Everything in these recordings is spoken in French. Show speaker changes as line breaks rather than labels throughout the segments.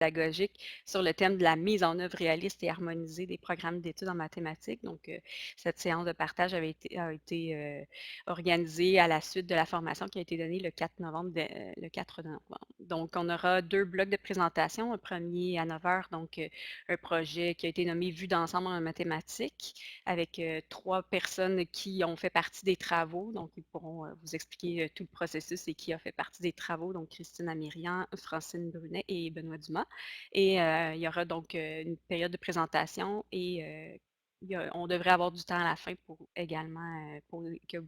pédagogique sur le thème de la mise en œuvre réaliste et harmonisée des programmes d'études en mathématiques. Donc, cette séance de partage a été organisée à la suite de la formation qui a été donnée le 4 novembre. Donc, on aura 2 blocs de présentation. Un premier à 9 heures, donc un projet qui a été nommé Vue d'ensemble en mathématiques avec 3 personnes qui ont fait partie des travaux. Donc, ils pourront vous expliquer tout le processus et qui a fait partie des travaux. Donc, Christine Amirian, Francine Brunet et Benoît Dumas. Et il y aura donc une période de présentation et on devrait avoir du temps à la fin pour également que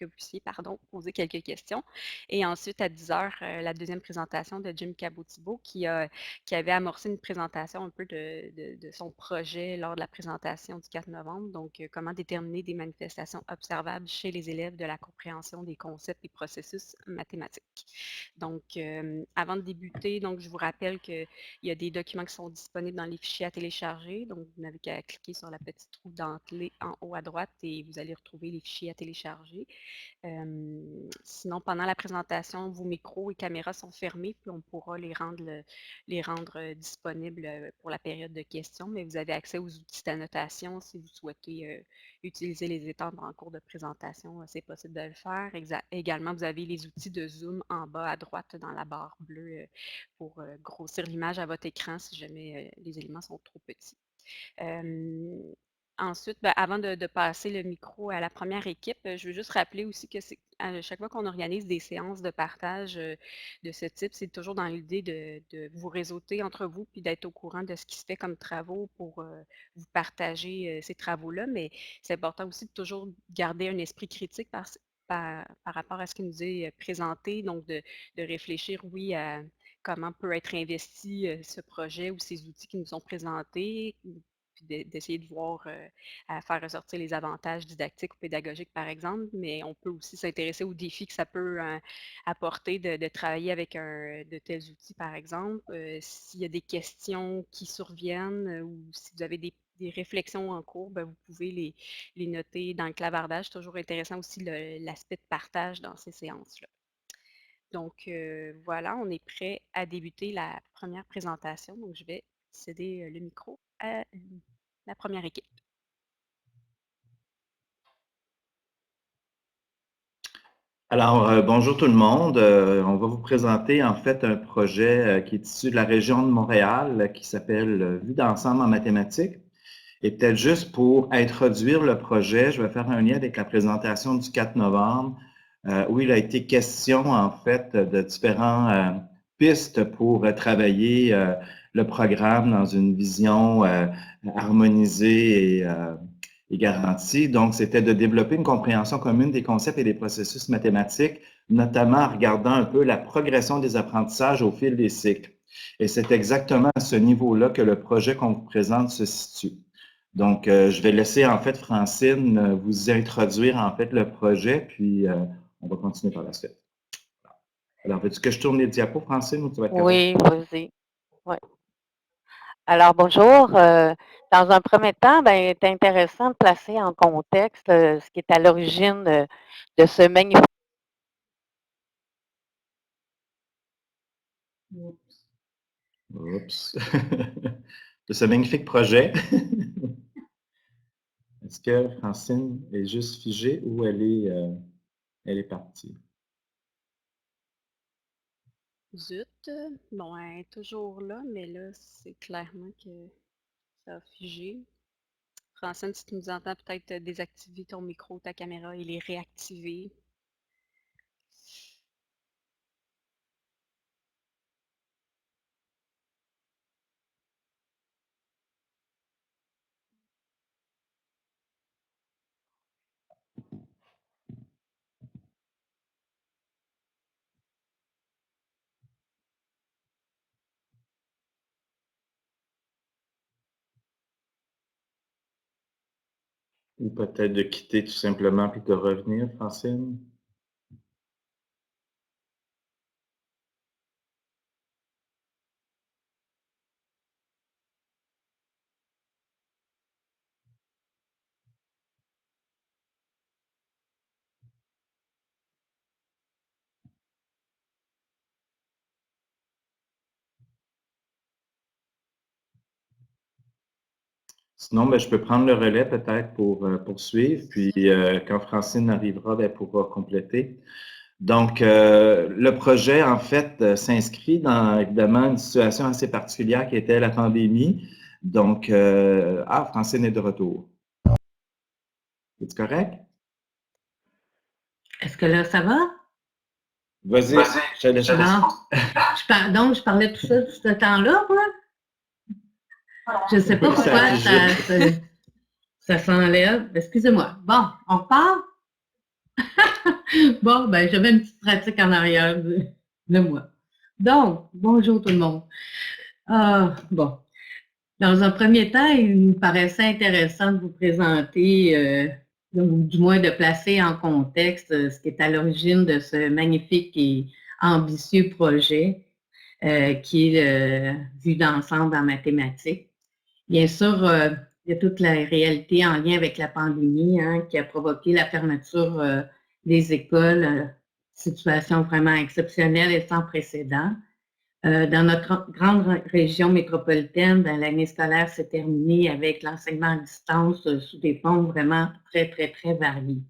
vous puissiez poser quelques questions. Et ensuite, à 10 heures, la deuxième présentation de Jim Cabot-Thibault qui avait amorcé une présentation un peu de son projet lors de la présentation du 4 novembre. Donc, comment déterminer des manifestations observables chez les élèves de la compréhension des concepts et processus mathématiques. Donc, avant de débuter, donc, je vous rappelle qu'il y a des documents qui sont disponibles dans les fichiers à télécharger. Donc, vous n'avez qu'à cliquer sur la petite roue dentelée en haut à droite et vous allez retrouver les fichiers à télécharger. Sinon, pendant la présentation, vos micros et caméras sont fermés, puis on pourra les rendre disponibles pour la période de questions, mais vous avez accès aux outils d'annotation si vous souhaitez utiliser les étendre en cours de présentation, c'est possible de le faire. Également, vous avez les outils de Zoom en bas à droite dans la barre bleue pour grossir l'image à votre écran si jamais les éléments sont trop petits. Ensuite, avant de passer le micro à la première équipe, je veux juste rappeler aussi que à chaque fois qu'on organise des séances de partage de ce type, c'est toujours dans l'idée de vous réseauter entre vous puis d'être au courant de ce qui se fait comme travaux pour vous partager ces travaux-là. Mais c'est important aussi de toujours garder un esprit critique par rapport à ce qui nous est présenté, donc de réfléchir, oui, à comment peut être investi ce projet ou ces outils qui nous sont présentés, puis d'essayer de voir, à faire ressortir les avantages didactiques ou pédagogiques, par exemple, mais on peut aussi s'intéresser aux défis que ça peut apporter de travailler avec de tels outils, par exemple. S'il y a des questions qui surviennent ou si vous avez des réflexions en cours, ben, vous pouvez les noter dans le clavardage. C'est toujours intéressant aussi l'aspect de partage dans ces séances-là. Donc, voilà, on est prêt à débuter la première présentation. Donc, je vais céder le micro à la première équipe.
Alors, bonjour tout le monde. On va vous présenter en fait un projet qui est issu de la région de Montréal qui s'appelle Vue d'ensemble en mathématiques. Et peut-être juste pour introduire le projet, je vais faire un lien avec la présentation du 4 novembre où il a été question en fait de différentes pistes pour travailler le programme dans une vision harmonisée et garantie. Donc, c'était de développer une compréhension commune des concepts et des processus mathématiques, notamment en regardant un peu la progression des apprentissages au fil des cycles. Et c'est exactement à ce niveau-là que le projet qu'on vous présente se situe. Donc, je vais laisser en fait Francine vous introduire en fait le projet, puis on va continuer par la suite. Alors, veux-tu que je tourne les diapos, Francine, ou tu vas être capable?
Oui, vas-y. Ouais. Alors, bonjour. Dans un premier temps, ben, c'est intéressant de placer en contexte ce qui est à l'origine de ce magnifique.
Oups. De ce magnifique projet. Est-ce que Francine est juste figée ou elle est partie?
Zut! Bon, elle est toujours là, mais là, c'est clairement que ça a figé. Francine, si tu nous entends, peut-être désactiver ton micro, ta caméra et les réactiver.
Ou peut-être de quitter tout simplement puis de revenir, Francine? Sinon, ben, je peux prendre le relais peut-être pour poursuivre, puis quand Francine arrivera, ben, elle pourra compléter. Donc, le projet, en fait, s'inscrit dans, évidemment, une situation assez particulière qui était la pandémie. Donc, Francine est de retour. C'est correct?
Est-ce que là, ça va?
Vas-y, je te laisse.
Donc, je parlais tout ça tout ce temps-là, moi? Je ne sais pas pourquoi ça s'enlève. Excusez-moi. Bon, on repart? Bon, ben, j'avais une petite pratique en arrière de moi. Donc, bonjour tout le monde. Bon, dans un premier temps, il me paraissait intéressant de vous présenter, ou du moins de placer en contexte ce qui est à l'origine de ce magnifique et ambitieux projet qui est Vue d'ensemble en mathématiques. Bien sûr, il y a toute la réalité en lien avec la pandémie qui a provoqué la fermeture des écoles, situation vraiment exceptionnelle et sans précédent. Dans notre grande région métropolitaine, l'année scolaire s'est terminée avec l'enseignement à distance sous des formes vraiment très, très, très variées.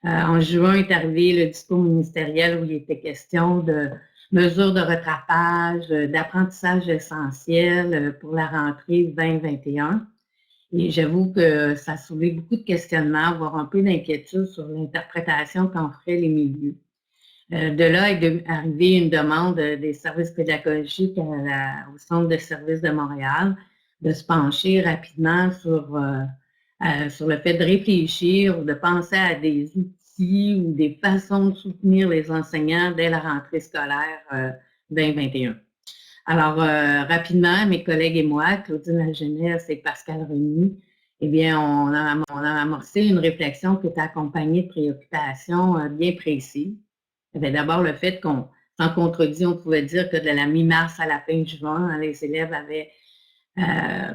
En juin est arrivé le discours ministériel où il était question de mesures de rattrapage, d'apprentissage essentiel pour la rentrée 2021. Et j'avoue que ça a soulevé beaucoup de questionnements, voire un peu d'inquiétude sur l'interprétation qu'en feraient les milieux. De là est arrivée une demande des services pédagogiques au Centre de services de Montréal de se pencher rapidement sur le fait de réfléchir ou de penser à des outils ou des façons de soutenir les enseignants dès la rentrée scolaire 2021. Alors, rapidement, mes collègues et moi, Claudine Lajeunesse et Pascal Remy, eh bien, on a amorcé une réflexion qui était accompagnée de préoccupations bien précises. Il y avait d'abord le fait qu'on, sans contredit, on pouvait dire que de la mi-mars à la fin juin, les élèves avaient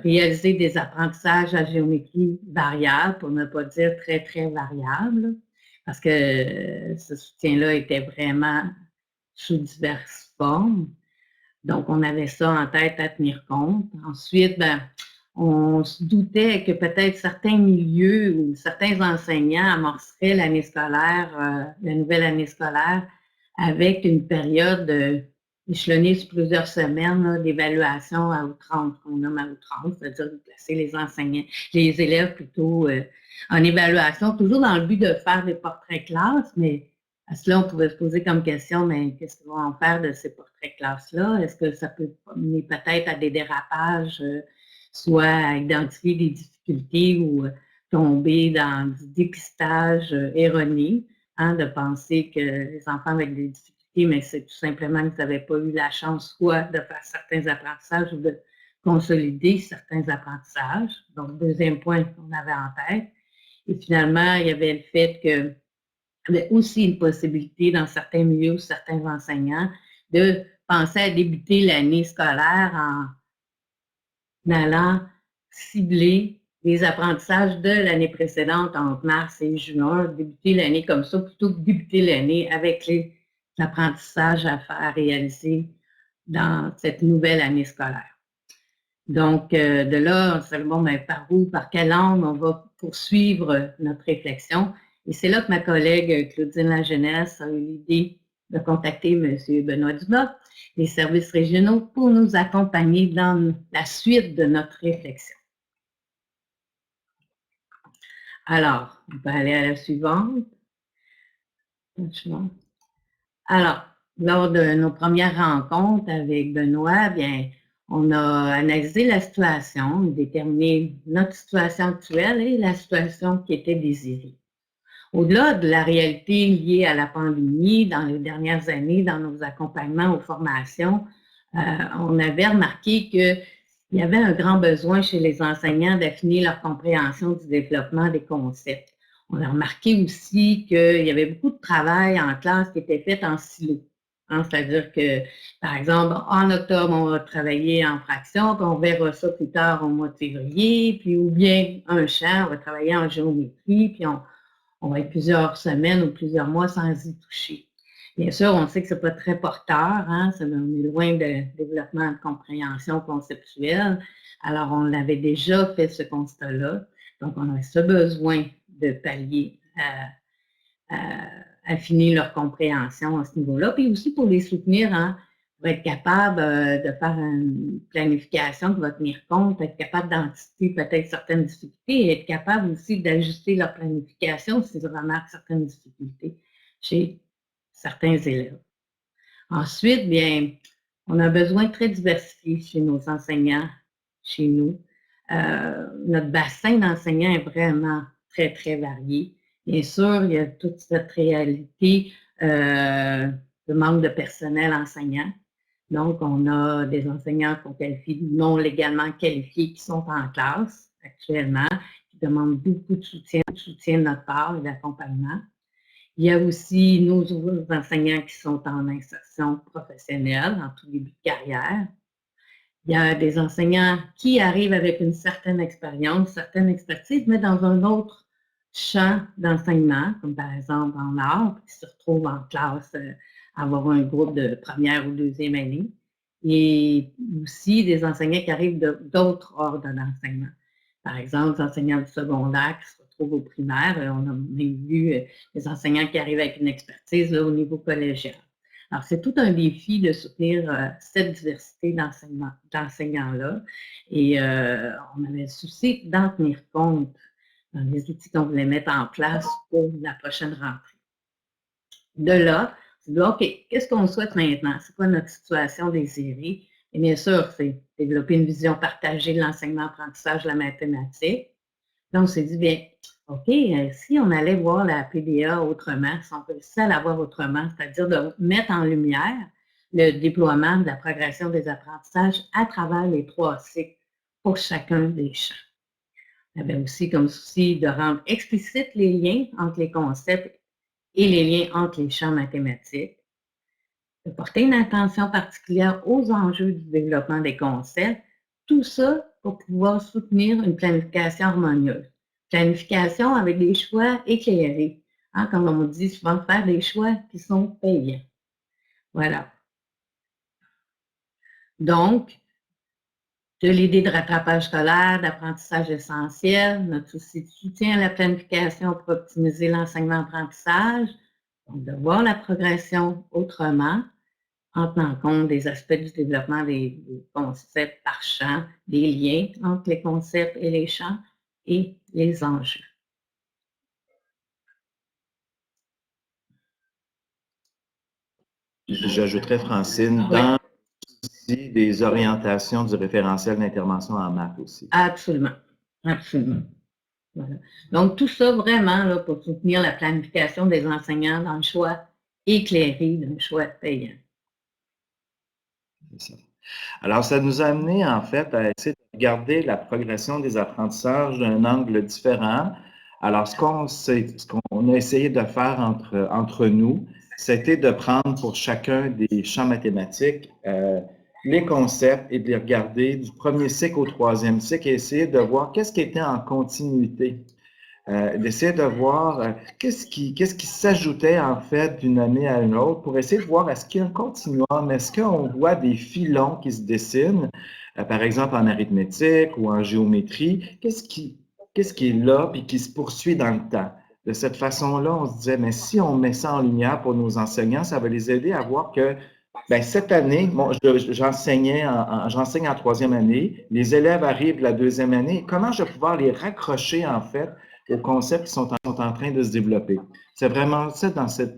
réalisé des apprentissages à géométrie variable, pour ne pas dire très, très variable, parce que ce soutien-là était vraiment sous diverses formes. Donc, on avait ça en tête à tenir compte. Ensuite, on se doutait que peut-être certains milieux ou certains enseignants amorceraient l'année scolaire, la nouvelle année scolaire, avec une période échelonnée sur plusieurs semaines d'évaluation à outrance, qu'on nomme à outrance, c'est-à-dire de placer les enseignants, les élèves plutôt en évaluation, toujours dans le but de faire des portraits classe, mais à cela, on pouvait se poser comme question, mais qu'est-ce qu'ils vont en faire de ces portraits classe-là? Est-ce que ça peut mener peut-être à des dérapages, soit à identifier des difficultés ou tomber dans du dépistage erroné, de penser que les enfants avec des difficultés, mais c'est tout simplement qu'ils n'avaient pas eu la chance soit de faire certains apprentissages ou de consolider certains apprentissages. Donc, deuxième point qu'on avait en tête. Et finalement, il y avait le fait que il y avait aussi une possibilité dans certains milieux, certains enseignants, de penser à débuter l'année scolaire en allant cibler les apprentissages de l'année précédente entre mars et juin, débuter l'année comme ça, plutôt que débuter l'année avec les apprentissages à réaliser dans cette nouvelle année scolaire. Donc, de là, on se dit, bon, par où, par quel angle on va poursuivre notre réflexion. Et c'est là que ma collègue Claudine Lajeunesse a eu l'idée de contacter M. Benoît Dumas, des services régionaux, pour nous accompagner dans la suite de notre réflexion. Alors, on peut aller à la suivante. Alors, lors de nos premières rencontres avec Benoît, bien, on a analysé la situation, déterminé notre situation actuelle et la situation qui était désirée. Au-delà de la réalité liée à la pandémie, dans les dernières années, dans nos accompagnements aux formations, on avait remarqué qu'il y avait un grand besoin chez les enseignants d'affiner leur compréhension du développement des concepts. On a remarqué aussi qu'il y avait beaucoup de travail en classe qui était fait en silo. C'est-à-dire que, par exemple, en octobre, on va travailler en fraction, puis on verra ça plus tard au mois de février, puis ou bien un champ, on va travailler en géométrie, puis on va être plusieurs semaines ou plusieurs mois sans y toucher. Bien sûr, on sait que ce n'est pas très porteur, hein, on est loin de développement de compréhension conceptuelle. Alors, on avait déjà fait ce constat-là. Donc, on a ce besoin de pallier à affiner leur compréhension à ce niveau-là. Puis aussi pour les soutenir, hein, pour être capable de faire une planification qui va tenir compte, être capable d'anticiper peut-être certaines difficultés et être capable aussi d'ajuster leur planification si ils remarquent certaines difficultés chez certains élèves. Ensuite, bien, on a besoin de très diversifier chez nos enseignants, chez nous. Notre bassin d'enseignants est vraiment très, très varié. Bien sûr, il y a toute cette réalité de manque de personnel enseignant. Donc, on a des enseignants qu'on qualifie non légalement qualifiés qui sont en classe actuellement, qui demandent beaucoup de soutien de notre part et d'accompagnement. Il y a aussi nos enseignants qui sont en insertion professionnelle, en tout début de carrière. Il y a des enseignants qui arrivent avec une certaine expérience, une certaine expertise, mais dans un autre champ d'enseignement, comme par exemple en art, qui se retrouvent en classe, avoir un groupe de première ou deuxième année. Et aussi des enseignants qui arrivent d'autres ordres d'enseignement. Par exemple, des enseignants du secondaire qui se retrouvent au primaire. On a même vu des enseignants qui arrivent avec une expertise là, au niveau collégial. Alors, c'est tout un défi de soutenir cette diversité d'enseignants-là. Et on avait le souci d'en tenir compte dans les outils qu'on voulait mettre en place pour la prochaine rentrée. De là, c'est de OK, qu'est-ce qu'on souhaite maintenant? C'est quoi notre situation désirée? Et bien sûr, c'est développer une vision partagée de l'enseignement-apprentissage de la mathématique. Donc, on s'est dit, bien, OK, si on allait voir la PDA autrement, si on réussissait à la voir autrement, c'est-à-dire de mettre en lumière le déploiement de la progression des apprentissages à travers les 3 cycles pour chacun des champs. Il y avait aussi comme souci de rendre explicites les liens entre les concepts et les liens entre les champs mathématiques, de porter une attention particulière aux enjeux du développement des concepts, tout ça pour pouvoir soutenir une planification harmonieuse. Planification avec des choix éclairés, hein, comme on dit souvent, faire des choix qui sont payants. Voilà. Donc, de l'idée de rattrapage scolaire, d'apprentissage essentiel, notre souci de soutien à la planification pour optimiser l'enseignement-apprentissage, donc de voir la progression autrement, en tenant compte des aspects du développement des concepts par champ, des liens entre les concepts et les champs et les enjeux.
J'ajouterais, Francine, dans des orientations du référentiel d'intervention en maths aussi.
Absolument, absolument. Voilà. Donc, tout ça vraiment là, pour soutenir la planification des enseignants dans le choix éclairé d'un choix payant.
C'est ça. Alors, ça nous a amené en fait à essayer de regarder la progression des apprentissages d'un angle différent. Alors, ce qu'on a essayé de faire entre nous, c'était de prendre pour chacun des champs mathématiques les concepts et de les regarder du premier cycle au troisième cycle et essayer de voir qu'est-ce qui était en continuité. D'essayer de voir qu'est-ce qui s'ajoutait en fait d'une année à une autre pour essayer de voir est-ce qu'il y a un continuum, est-ce qu'on voit des filons qui se dessinent, par exemple en arithmétique ou en géométrie, qu'est-ce qui est là puis qui se poursuit dans le temps. De cette façon-là, on se disait, mais si on met ça en lumière pour nos enseignants, ça va les aider à voir que ben, cette année, j'enseigne en troisième année, les élèves arrivent la deuxième année, comment je vais pouvoir les raccrocher en fait aux concepts qui sont en train de se développer. C'est vraiment ça,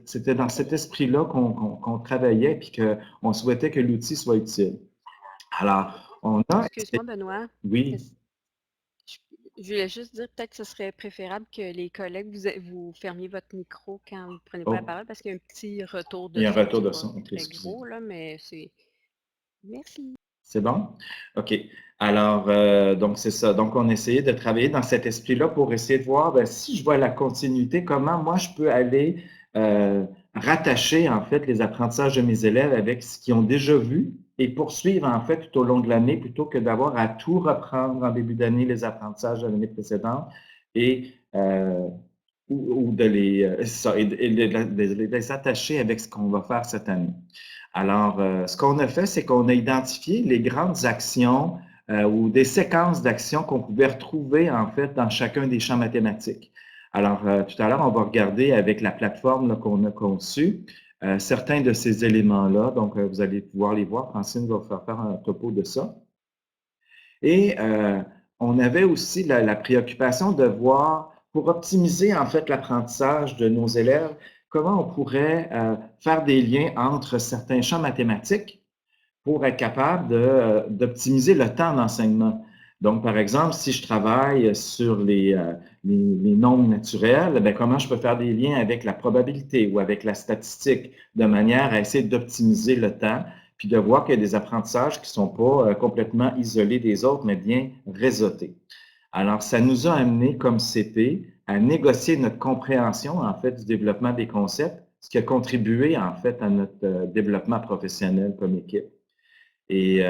c'était dans cet esprit-là qu'on travaillait et qu'on souhaitait que l'outil soit utile. Alors, on a...
Excuse-moi, Benoît.
Oui.
Je voulais juste dire peut-être que ce serait préférable que les collègues, vous fermiez votre micro quand vous ne prenez pas la parole parce qu'il y a un petit retour de son.
Il y a un retour de son.
Très gros, là, mais c'est... Merci.
C'est bon? OK. Alors, donc, c'est ça. Donc, on essayait de travailler dans cet esprit-là pour essayer de voir, ben, si je vois la continuité, comment moi, je peux aller rattacher, en fait, les apprentissages de mes élèves avec ce qu'ils ont déjà vu et poursuivre, en fait, tout au long de l'année, plutôt que d'avoir à tout reprendre en début d'année, les apprentissages de l'année précédente et ou de les attacher avec ce qu'on va faire cette année. Alors, ce qu'on a fait, c'est qu'on a identifié les grandes actions ou des séquences d'actions qu'on pouvait retrouver, en fait, dans chacun des champs mathématiques. Alors, tout à l'heure, on va regarder avec la plateforme qu'on a conçue certains de ces éléments-là. Donc, vous allez pouvoir les voir. Francine va vous faire un topo de ça. Et on avait aussi la préoccupation de voir, pour optimiser, en fait, l'apprentissage de nos élèves, comment on pourrait faire des liens entre certains champs mathématiques pour être capable d'optimiser le temps d'enseignement. Donc, par exemple, si je travaille sur les nombres naturels, bien, comment je peux faire des liens avec la probabilité ou avec la statistique de manière à essayer d'optimiser le temps, puis de voir qu'il y a des apprentissages qui ne sont pas complètement isolés des autres, mais bien réseautés. Alors, ça nous a amené comme CP à négocier notre compréhension, en fait, du développement des concepts, ce qui a contribué, en fait, à notre développement professionnel comme équipe. Et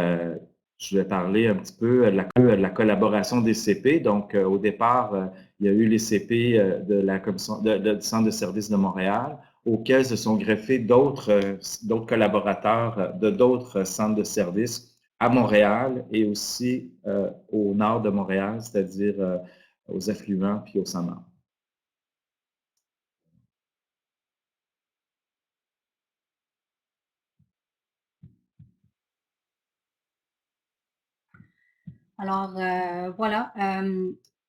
je vais parler un petit peu de la collaboration des CP. Donc, au départ, il y a eu les CP de la commission du Centre de services de Montréal, auxquels se sont greffés d'autres collaborateurs de d'autres centres de services à Montréal et aussi au nord de Montréal, c'est-à-dire aux affluents puis au centre.
Alors, voilà,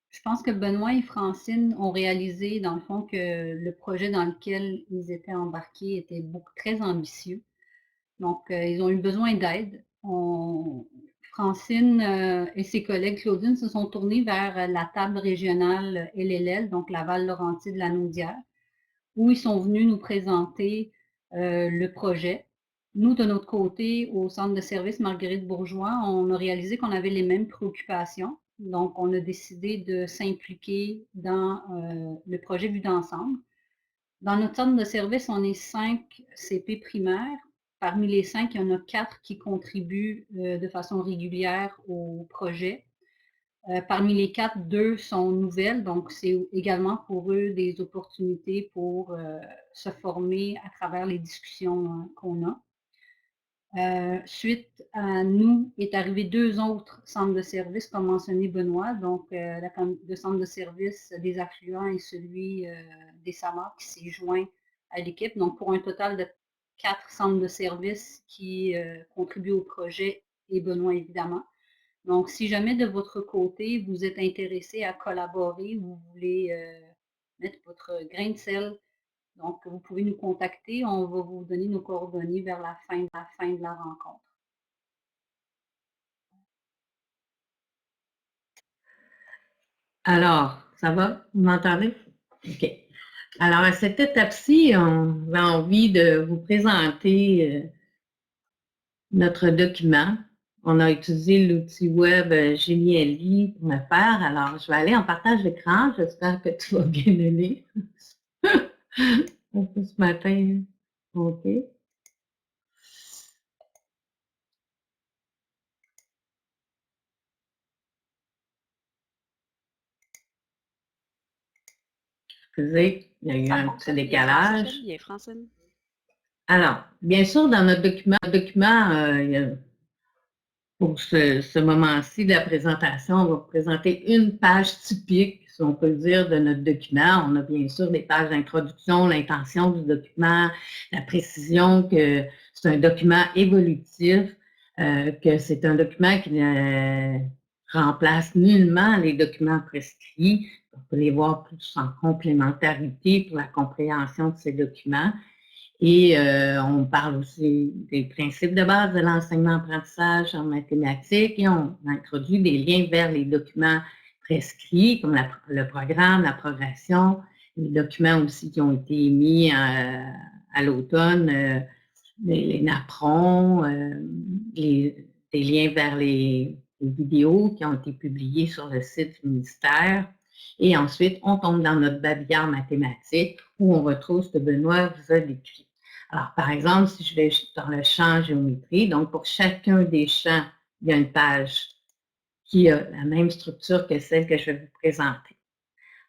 je pense que Benoît et Francine ont réalisé, dans le fond, que le projet dans lequel ils étaient embarqués était très ambitieux. Donc, ils ont eu besoin d'aide. Francine et ses collègues Claudine se sont tournés vers la table régionale LLL, donc Laval-Laurentide-Lanaudière, où ils sont venus nous présenter le projet. Nous, de notre côté, au centre de services Marguerite Bourgeois, on a réalisé qu'on avait les mêmes préoccupations. Donc, on a décidé de s'impliquer dans le projet Vue d'ensemble. Dans notre centre de service, on est 5 CP primaires. Parmi les 5, il y en a 4 qui contribuent de façon régulière au projet. Parmi les 4, 2 sont nouvelles, donc c'est également pour eux des opportunités pour se former à travers les discussions qu'on a. Suite à nous, est arrivé 2 autres centres de services, comme mentionné Benoît, donc le centre de service des affluents et celui des SAMAR qui s'est joint à l'équipe. Donc, pour un total de 4 centres de services qui contribuent au projet et Benoît, évidemment. Donc, si jamais de votre côté, vous êtes intéressé à collaborer, vous voulez mettre votre grain de sel, donc vous pouvez nous contacter. On va vous donner nos coordonnées vers la fin de la rencontre.
Alors, ça va? Vous m'entendez? OK. Alors, à cette étape-ci, on a envie de vous présenter notre document. On a utilisé l'outil web Geniali pour le faire. Alors, je vais aller en partage d'écran. J'espère que tu vas bien aller. Ce matin. OK. Excusez, il y a eu un petit décalage. Alors, bien sûr, dans notre document pour ce moment-ci de la présentation, on va vous présenter une page typique, si on peut le dire, de notre document. On a bien sûr des pages d'introduction, l'intention du document, la précision que c'est un document évolutif, que c'est un document qui ne remplace nullement les documents prescrits. On peut les voir plus en complémentarité pour la compréhension de ces documents. Et on parle aussi des principes de base de l'enseignement-apprentissage en mathématiques et on introduit des liens vers les documents prescrits comme le programme, la progression, les documents aussi qui ont été émis à l'automne, les NAPRON, des liens vers les vidéos qui ont été publiées sur le site du ministère. Et ensuite, on tombe dans notre babillard mathématique où on retrouve ce que Benoît vous a décrit. Alors, par exemple, si je vais dans le champ géométrie, donc pour chacun des champs, il y a une page qui a la même structure que celle que je vais vous présenter.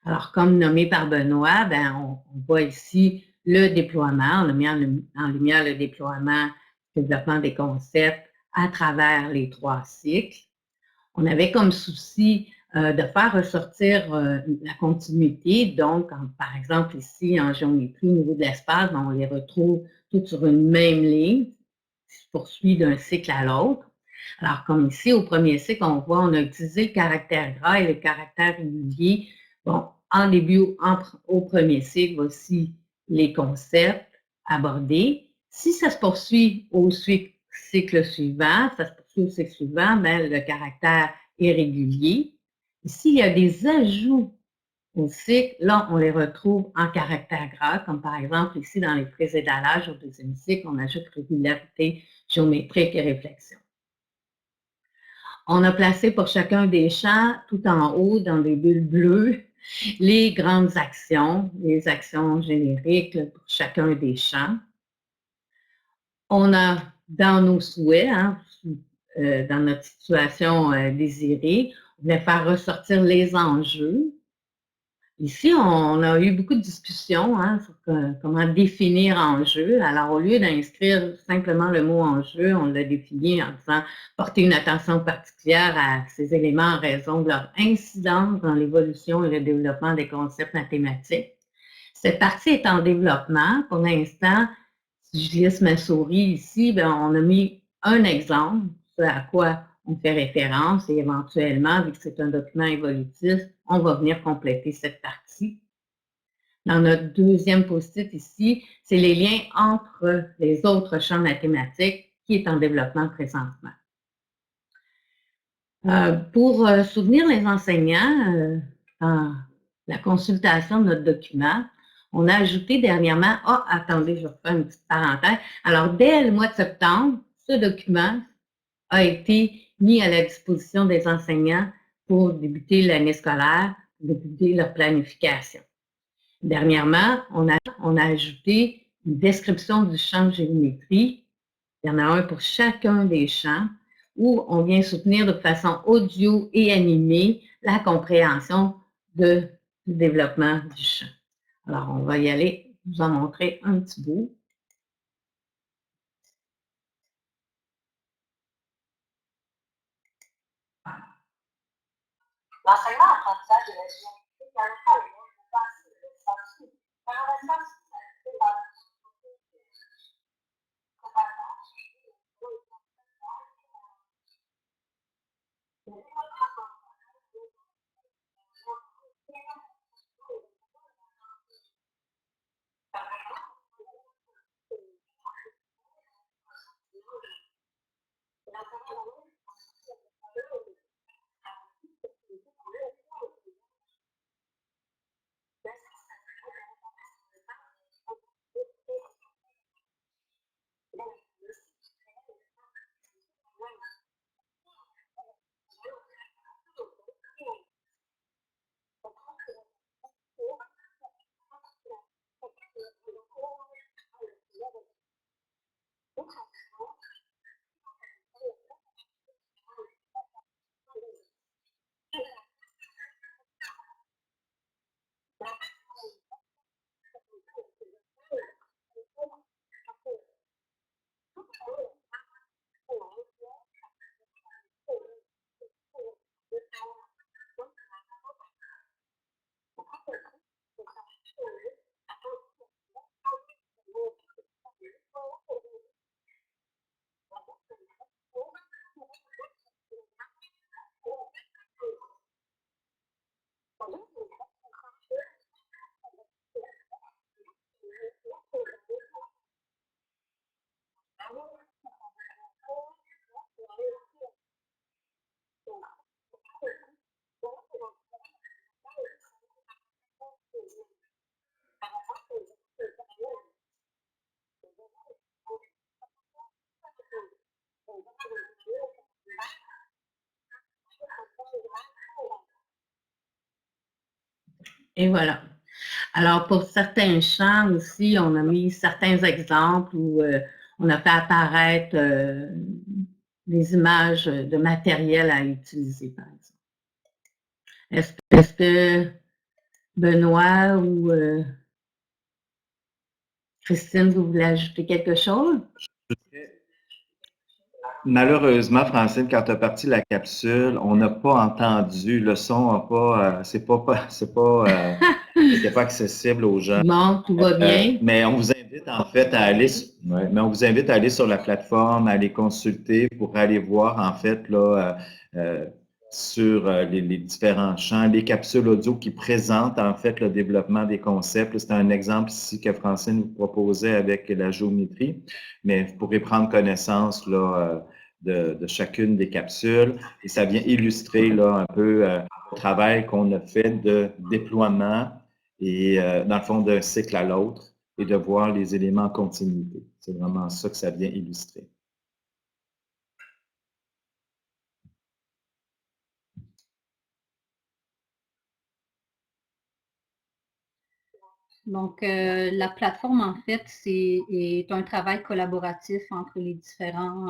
Alors, comme nommé par Benoît, ben, on voit ici le déploiement. On a mis en lumière le déploiement, le développement des concepts à travers les 3 cycles. On avait comme souci de faire ressortir la continuité. Donc, par exemple, ici, en géométrie, au niveau de l'espace, on les retrouve toutes sur une même ligne, qui se poursuit d'un cycle à l'autre. Alors, comme ici, au premier cycle, on voit, on a utilisé le caractère gras et le caractère régulier. Bon, en début, au premier cycle, voici les concepts abordés. Si ça se poursuit au cycle suivant, ça se poursuit au cycle suivant, ben, le caractère est régulier. S'il y a des ajouts au cycle, là, on les retrouve en caractère gras, comme par exemple ici dans les présédalages au deuxième cycle, on ajoute régularité géométrique et réflexion. On a placé pour chacun des champs, tout en haut, dans des bulles bleues, les grandes actions, les actions génériques pour chacun des champs. On a, dans nos souhaits, dans notre situation désirée, on voulait faire ressortir les enjeux. Ici, on a eu beaucoup de discussions sur comment définir enjeu. Alors, au lieu d'inscrire simplement le mot enjeu, on l'a défini en disant porter une attention particulière à ces éléments en raison de leur incidence dans l'évolution et le développement des concepts mathématiques. Cette partie est en développement. Pour l'instant, si je glisse ma souris ici, ben, on a mis un exemple, ce à quoi on fait référence et éventuellement, vu que c'est un document évolutif, on va venir compléter cette partie. Dans notre deuxième post-it ici, c'est les liens entre les autres champs mathématiques qui est en développement présentement. Pour soutenir les enseignants, dans la consultation de notre document, on a ajouté dernièrement, attendez, je vais faire une petite parenthèse. Alors, dès le mois de septembre, ce document a été mis à la disposition des enseignants pour débuter l'année scolaire, débuter leur planification. Dernièrement, on a ajouté une description du champ de géométrie. Il y en a un pour chacun des champs où on vient soutenir de façon audio et animée la compréhension du développement du champ. Alors, on va y aller, vous en montrer un petit bout. L'enseignement-apprentissage de la géométrie permettra aux élèves de passer de l'extension vers un espace de la Et voilà. Alors, pour certains champs aussi, on a mis certains exemples où on a fait apparaître des images de matériel à utiliser, par exemple. Est-ce que Benoît ou Christine, vous voulez ajouter quelque chose?
Malheureusement, Francine, quand tu as parti la capsule, on n'a pas entendu, le son n'a pas, c'était pas accessible aux gens.
Bon, tout va bien.
Mais on vous invite en fait à aller, mais on vous invite à aller sur la plateforme, à aller consulter pour aller voir en fait là sur les différents champs, les capsules audio qui présentent en fait le développement des concepts. C'est un exemple ici que Francine vous proposait avec la géométrie, mais vous pourrez prendre connaissance là de chacune des capsules et ça vient illustrer là un peu le travail qu'on a fait de déploiement et dans le fond d'un cycle à l'autre et de voir les éléments en continuité. C'est vraiment ça que ça vient illustrer.
Donc, la plateforme, en fait, est un travail collaboratif entre les différents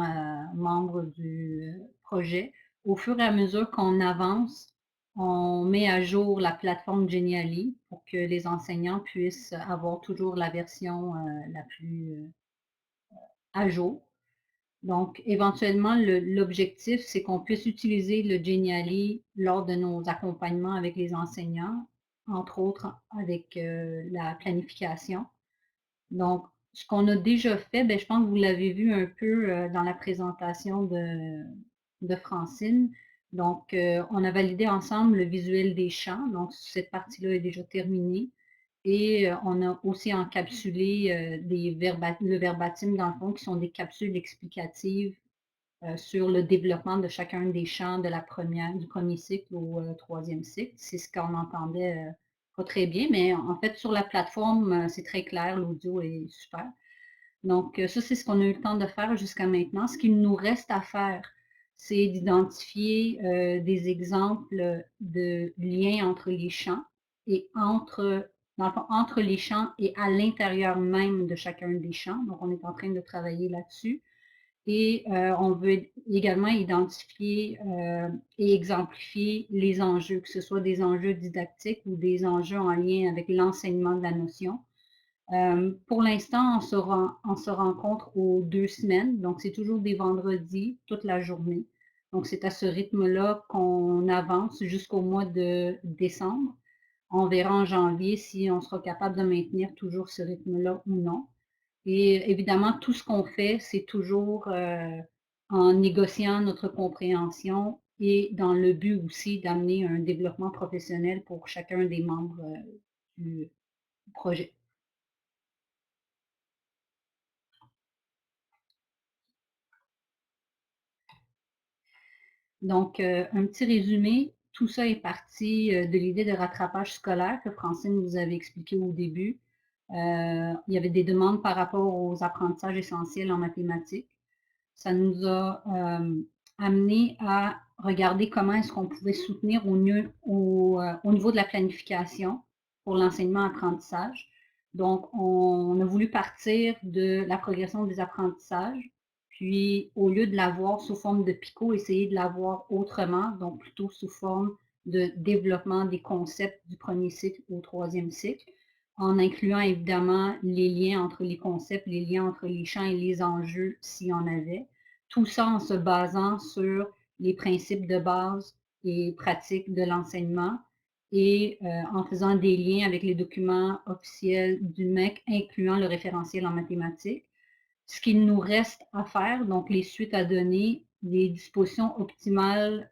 membres du projet. Au fur et à mesure qu'on avance, on met à jour la plateforme Geniali pour que les enseignants puissent avoir toujours la version la plus à jour. Donc, éventuellement, l'objectif, c'est qu'on puisse utiliser le Geniali lors de nos accompagnements avec les enseignants, entre autres avec la planification. Donc, ce qu'on a déjà fait, ben, je pense que vous l'avez vu un peu dans la présentation de Francine. Donc, on a validé ensemble le visuel des champs. Donc, cette partie-là est déjà terminée. Et on a aussi encapsulé le verbatim, dans le fond, qui sont des capsules explicatives sur le développement de chacun des champs de du premier cycle au troisième cycle. C'est ce qu'on entendait pas très bien, mais en fait, sur la plateforme, c'est très clair, l'audio est super. Donc, ça, c'est ce qu'on a eu le temps de faire jusqu'à maintenant. Ce qu'il nous reste à faire, c'est d'identifier des exemples de liens entre les champs et dans le fond, entre les champs et à l'intérieur même de chacun des champs. Donc, on est en train de travailler là-dessus. Et on veut également identifier et exemplifier les enjeux, que ce soit des enjeux didactiques ou des enjeux en lien avec l'enseignement de la notion. Pour l'instant, on se rencontre aux 2 semaines, donc c'est toujours des vendredis, toute la journée. Donc c'est à ce rythme-là qu'on avance jusqu'au mois de décembre. On verra en janvier si on sera capable de maintenir toujours ce rythme-là ou non. Et évidemment, tout ce qu'on fait, c'est toujours en négociant notre compréhension et dans le but aussi d'amener un développement professionnel pour chacun des membres du projet. Donc, un petit résumé, tout ça est parti de l'idée de rattrapage scolaire que Francine vous avait expliqué au début. Il y avait des demandes par rapport aux apprentissages essentiels en mathématiques. Ça nous a amené à regarder comment est-ce qu'on pouvait soutenir au niveau de la planification pour l'enseignement-apprentissage. Donc, on a voulu partir de la progression des apprentissages, puis au lieu de l'avoir sous forme de PICO, essayer de l'avoir autrement, donc plutôt sous forme de développement des concepts du premier cycle au troisième cycle, en incluant évidemment les liens entre les concepts, les liens entre les champs et les enjeux s'il y en avait. Tout ça en se basant sur les principes de base et pratiques de l'enseignement et en faisant des liens avec les documents officiels du MEC, incluant le référentiel en mathématiques. Ce qu'il nous reste à faire, donc les suites à donner, les dispositions optimales,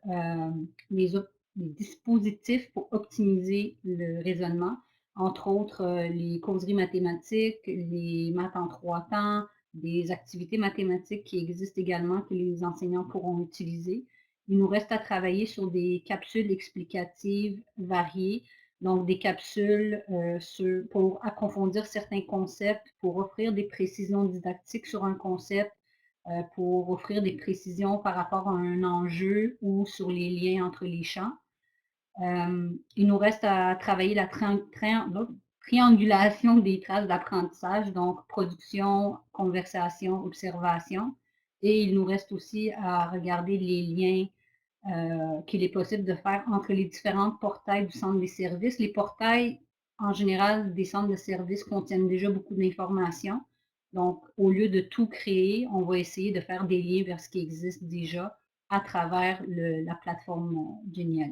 les dispositifs pour optimiser le raisonnement, entre autres les causeries mathématiques, les maths en 3 temps, des activités mathématiques qui existent également que les enseignants pourront utiliser. Il nous reste à travailler sur des capsules explicatives variées, donc des capsules pour approfondir certains concepts, pour offrir des précisions didactiques sur un concept, pour offrir des précisions par rapport à un enjeu ou sur les liens entre les champs. Il nous reste à travailler la triangulation des traces d'apprentissage, donc production, conversation, observation. Et il nous reste aussi à regarder les liens qu'il est possible de faire entre les différents portails du centre des services. Les portails, en général, des centres de services contiennent déjà beaucoup d'informations. Donc, au lieu de tout créer, on va essayer de faire des liens vers ce qui existe déjà à travers la plateforme Genial.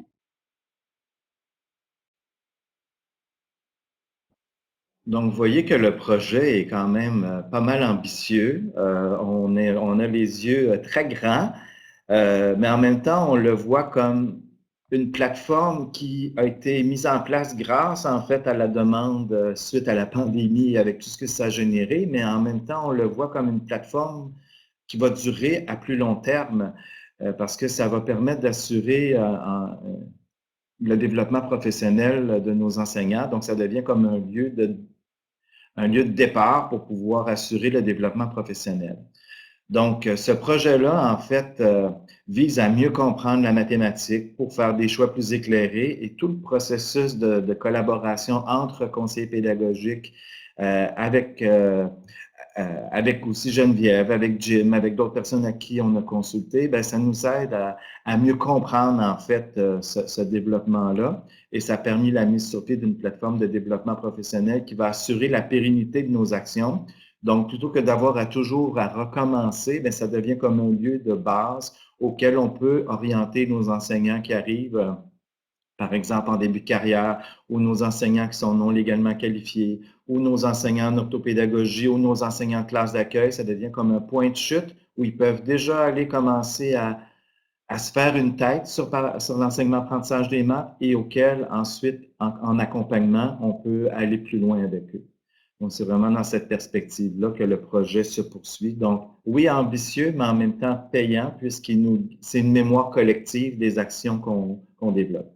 Donc, vous voyez que le projet est quand même pas mal ambitieux. On a les yeux très grands, mais en même temps, on le voit comme une plateforme qui a été mise en place grâce, en fait, à la demande suite à la pandémie, avec tout ce que ça a généré, mais en même temps, on le voit comme une plateforme qui va durer à plus long terme, parce que ça va permettre d'assurer le développement professionnel de nos enseignants. Donc, ça devient comme un lieu de départ pour pouvoir assurer le développement professionnel. Donc, ce projet-là, en fait, vise à mieux comprendre la mathématique pour faire des choix plus éclairés et tout le processus de collaboration entre conseillers pédagogiques avec aussi Geneviève, avec Jim, avec d'autres personnes à qui on a consulté, bien, ça nous aide à mieux comprendre, en fait, ce développement-là. Et ça a permis la mise sur pied d'une plateforme de développement professionnel qui va assurer la pérennité de nos actions. Donc, plutôt que d'avoir toujours à recommencer, bien, ça devient comme un lieu de base auquel on peut orienter nos enseignants qui arrivent, par exemple en début de carrière, ou nos enseignants qui sont non légalement qualifiés, ou nos enseignants en orthopédagogie, ou nos enseignants en classe d'accueil. Ça devient comme un point de chute où ils peuvent déjà aller commencer à se faire une tête sur l'enseignement apprentissage des maths et auquel ensuite, en accompagnement, on peut aller plus loin avec eux. Donc, c'est vraiment dans cette perspective-là que le projet se poursuit. Donc, oui, ambitieux, mais en même temps payant, c'est une mémoire collective des actions qu'on développe.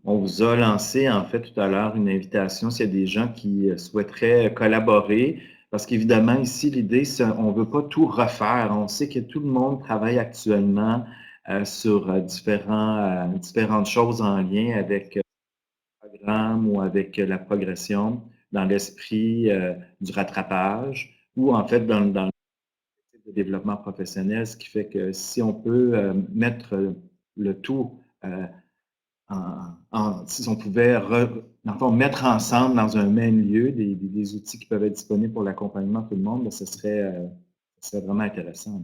On vous a lancé, en fait, tout à l'heure, une invitation s'il y a des gens qui souhaiteraient collaborer. Parce qu'évidemment, ici, l'idée, c'est on ne veut pas tout refaire. On sait que tout le monde travaille actuellement sur différentes choses en lien avec le programme ou avec la progression dans l'esprit du rattrapage ou en fait dans le développement professionnel, ce qui fait que si on peut mettre le tout si on pouvait dans le fond, mettre ensemble dans un même lieu des outils qui peuvent être disponibles pour l'accompagnement de tout le monde, bien, ce serait vraiment intéressant.